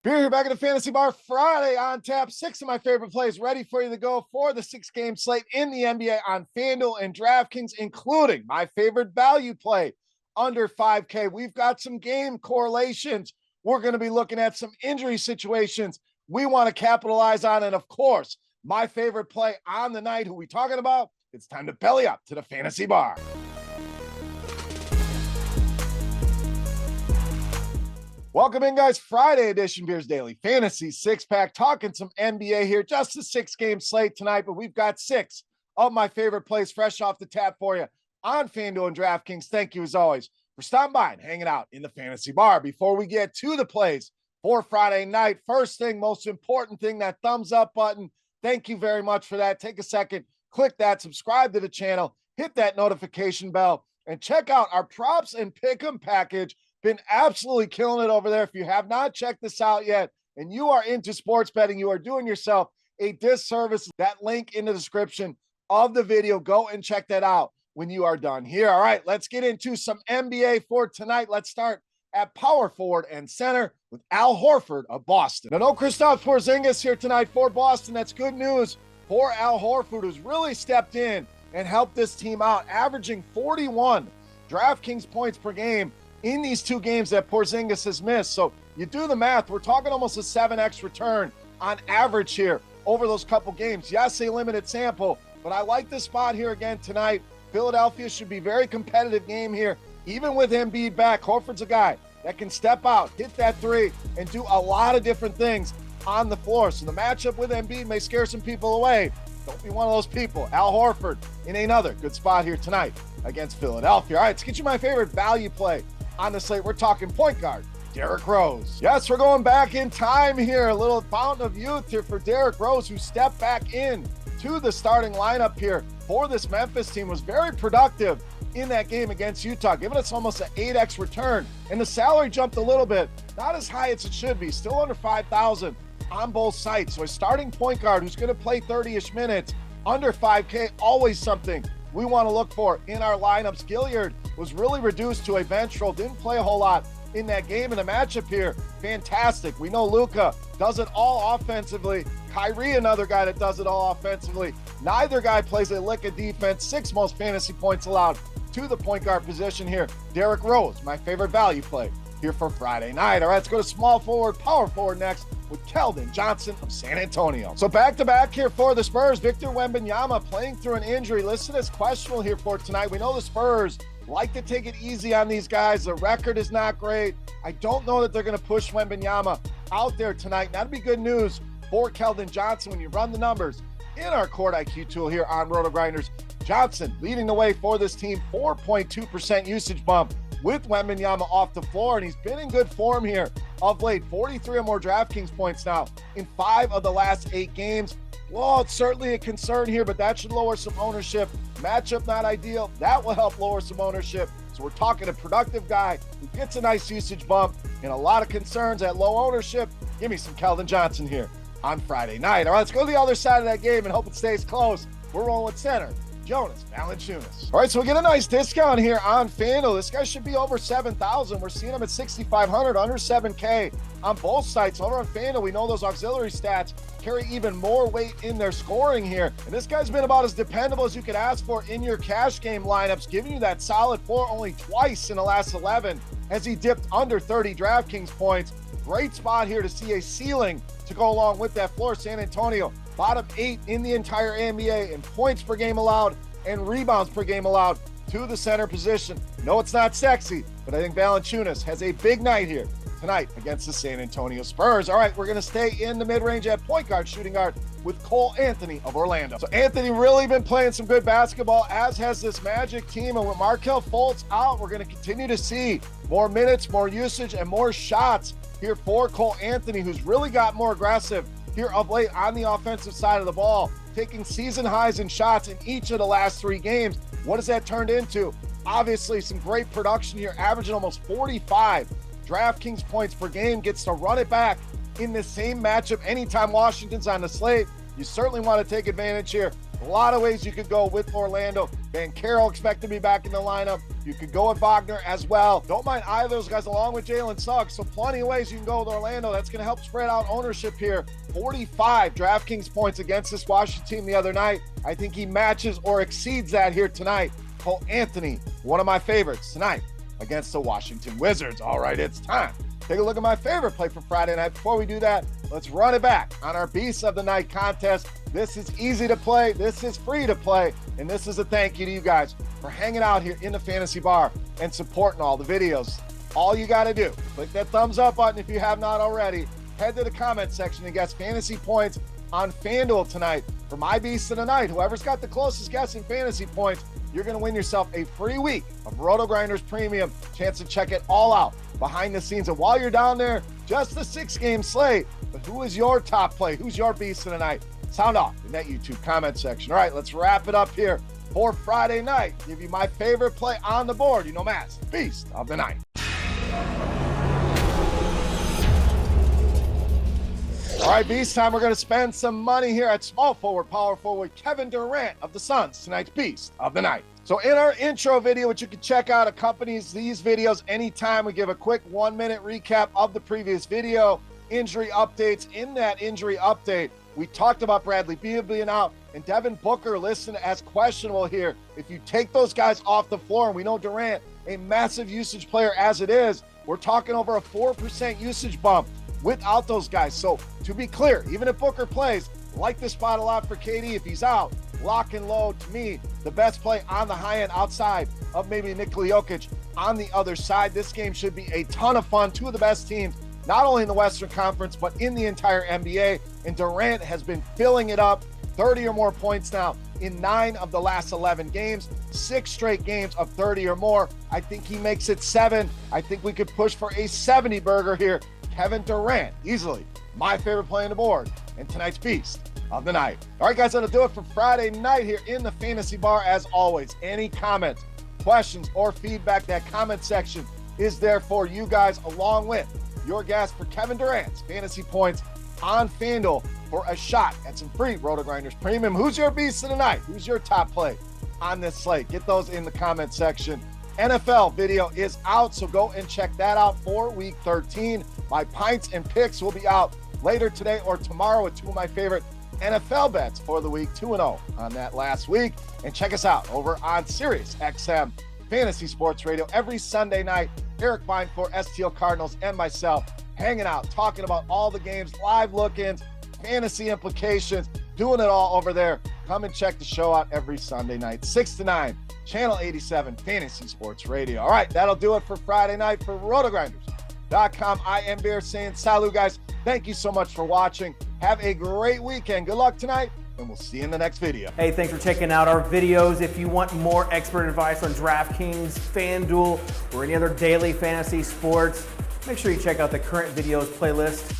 Beer here back at the Fantasy Bar Friday on tap. 6 of my favorite plays ready for you to go for the 6-game slate in the NBA on FanDuel and DraftKings, including my favorite value play under 5K. We've got some game correlations. We're going to be looking at some injury situations we want to capitalize on. And of course, my favorite play on the night. Who we talking about? It's time to belly up to the Fantasy Bar. Welcome in, guys. Friday edition Beers Daily Fantasy Six-Pack. Talking some NBA here. Just a 6-game slate tonight, but we've got 6 of my favorite plays fresh off the tap for you on FanDuel and DraftKings. Thank you, as always, for stopping by and hanging out in the Fantasy Bar. Before we get to the plays for Friday night, first thing, most important thing, that thumbs up button. Thank you very much for that. Take a second, click that, subscribe to the channel, hit that notification bell, and check out our props and pick'em package. Been absolutely killing it over there. If you have not checked this out yet and you are into sports betting, you are doing yourself a disservice. That link in the description of the video, go and check that out when you are done here. All right, let's get into some NBA for tonight. Let's start at power forward and center with Al Horford of Boston. Now, no Kristaps Porzingis here tonight for Boston. That's good news for Al Horford, who's really stepped in and helped this team out, averaging 41 DraftKings points per game in these 2 games that Porzingis has missed. So you do the math, we're talking almost a 7x return on average here over those couple games. Yes, a limited sample, but I like this spot here again tonight. Philadelphia should be a very competitive game here, even with Embiid back. Horford's a guy that can step out, hit that 3, and do a lot of different things on the floor. So the matchup with Embiid may scare some people away. Don't be one of those people. Al Horford in another good spot here tonight against Philadelphia. All right, let's get you my favorite value play on the slate. We're talking point guard Derrick Rose. Yes, we're going back in time here. A little fountain of youth here for Derrick Rose, who stepped back in to the starting lineup here for this Memphis team. Was very productive in that game against Utah, giving us almost an 8x return. And the salary jumped a little bit, not as high as it should be, still under 5,000 on both sides. So a starting point guard who's going to play 30-ish minutes under 5K, always something we want to look for in our lineups. Gilliard was really reduced to a bench role, didn't play a whole lot in that game. And the matchup here, fantastic. We know Luka does it all offensively. Kyrie, another guy that does it all offensively. Neither guy plays a lick of defense. 6 most fantasy points allowed to the point guard position here. Derrick Rose, my favorite value play here for Friday night. All right, let's go to small forward, power forward next with Kellon Johnson of San Antonio. So back-to-back here for the Spurs. Victor Wembanyama playing through an injury, listed as questionable here for tonight. We know the Spurs like to take it easy on these guys. The record is not great. I don't know that they're going to push Wembanyama out there tonight. That'd be good news for Kellon Johnson when you run the numbers in our Court IQ tool here on RotoGrinders. Johnson leading the way for this team, 4.2% usage bump with Wembanyama off the floor, and he's been in good form here of late. 43 or more DraftKings points now in 5 of the last 8 games. Well, it's certainly a concern here, but that should lower some ownership. Matchup not ideal. That will help lower some ownership. So we're talking a productive guy who gets a nice usage bump and a lot of concerns at low ownership. Give me some Kellon Johnson here on Friday night. All right, let's go to the other side of that game and hope it stays close. We're rolling with center Jonas Bjelica. All right, so we get a nice discount here on FanDuel. This guy should be over 7,000. We're seeing him at 6,500, under 7K on both sites. Over on FanDuel, we know those auxiliary stats carry even more weight in their scoring here. And this guy's been about as dependable as you could ask for in your cash game lineups, giving you that solid floor only twice in the last 11 as he dipped under 30 DraftKings points. Great spot here to see a ceiling to go along with that floor. San Antonio, bottom 8 in the entire NBA in points per game allowed and rebounds per game allowed to the center position. No, it's not sexy, but I think Valanciunas has a big night here tonight against the San Antonio Spurs. All right, we're going to stay in the mid-range at point guard, shooting guard with Cole Anthony of Orlando. So Anthony really been playing some good basketball, as has this Magic team. And with Markelle Fultz out, we're going to continue to see more minutes, more usage, and more shots here for Cole Anthony, who's really got more aggressive here of late on the offensive side of the ball, taking season highs in shots in each of the last 3 games. What has that turned into? Obviously, some great production here, averaging almost 45 DraftKings points per game. Gets to run it back in the same matchup anytime Washington's on the slate. You certainly want to take advantage here. A lot of ways you could go with Orlando. Banchero expect to be back in the lineup. You could go with Wagner as well. Don't mind either of those guys along with Jalen Suggs. So plenty of ways you can go with Orlando. That's going to help spread out ownership here. 45 DraftKings points against this Washington team the other night. I think he matches or exceeds that here tonight. Cole Anthony, one of my favorites tonight against the Washington Wizards. All right, it's time. Take a look at my favorite play for Friday night. Before we do that, let's run it back on our Beast of the Night contest. This is easy to play. This is free to play. And this is a thank you to you guys for hanging out here in the Fantasy Bar and supporting all the videos. All you got to do, click that thumbs up button if you have not already. Head to the comment section and guess fantasy points on FanDuel tonight for my Beast of the Night. Whoever's got the closest guess in fantasy points, you're going to win yourself a free week of RotoGrinders Premium. Chance to check it all out behind the scenes. And while you're down there, just the 6-game slate. But who is your top play? Who's your Beast of the Night? Sound off in that YouTube comment section. All right, let's wrap it up here for Friday night. Give you my favorite play on the board. You know, Matt's Beast of the Night. All right, Beast time. We're going to spend some money here at small forward, power forward, Kevin Durant of the Suns, tonight's Beast of the Night. So in our intro video, which you can check out, accompanies these videos anytime, we give a quick 1-minute recap of the previous video, injury updates. In that injury update, we talked about Bradley Beal being out and Devin Booker listed as questionable here. If you take those guys off the floor, and we know Durant, a massive usage player as it is, we're talking over a 4% usage bump without those guys. So to be clear, even if Booker plays, like this spot a lot for KD. If he's out, lock and load, to me, the best play on the high end outside of maybe Nikola Jokic on the other side. This game should be a ton of fun. Two of the best teams, not only in the Western Conference, but in the entire NBA. And Durant has been filling it up, 30 or more points now in 9 of the last 11 games, 6 straight games of 30 or more. I think he makes it 7. I think we could push for a 70 burger here. Kevin Durant, easily my favorite play on the board and tonight's Beast of the Night. All right, guys, that'll do it for Friday night here in the Fantasy Bar. As always, any comments, questions, or feedback, that comment section is there for you guys, along with your guess for Kevin Durant's fantasy points on FanDuel for a shot at some free RotoGrinders Premium. Who's your Beast of the Night? Who's your top play on this slate? Get those in the comment section. NFL video is out, so go and check that out for week 13. My pints and picks will be out later today or tomorrow with 2 of my favorite NFL bets for the week, 2-0 on that last week. And check us out over on Sirius XM Fantasy Sports Radio every Sunday night. Eric Beinfort, STL Cardinals, and myself hanging out, talking about all the games, live look-ins, fantasy implications, doing it all over there. Come and check the show out every Sunday night, 6 to 9, Channel 87 Fantasy Sports Radio. All right, that'll do it for Friday night for RotoGrinders.com. I am Beer saying salut, guys. Thank you so much for watching. Have a great weekend. Good luck tonight, and we'll see you in the next video. Hey, thanks for checking out our videos. If you want more expert advice on DraftKings, FanDuel, or any other daily fantasy sports, make sure you check out the current videos playlist.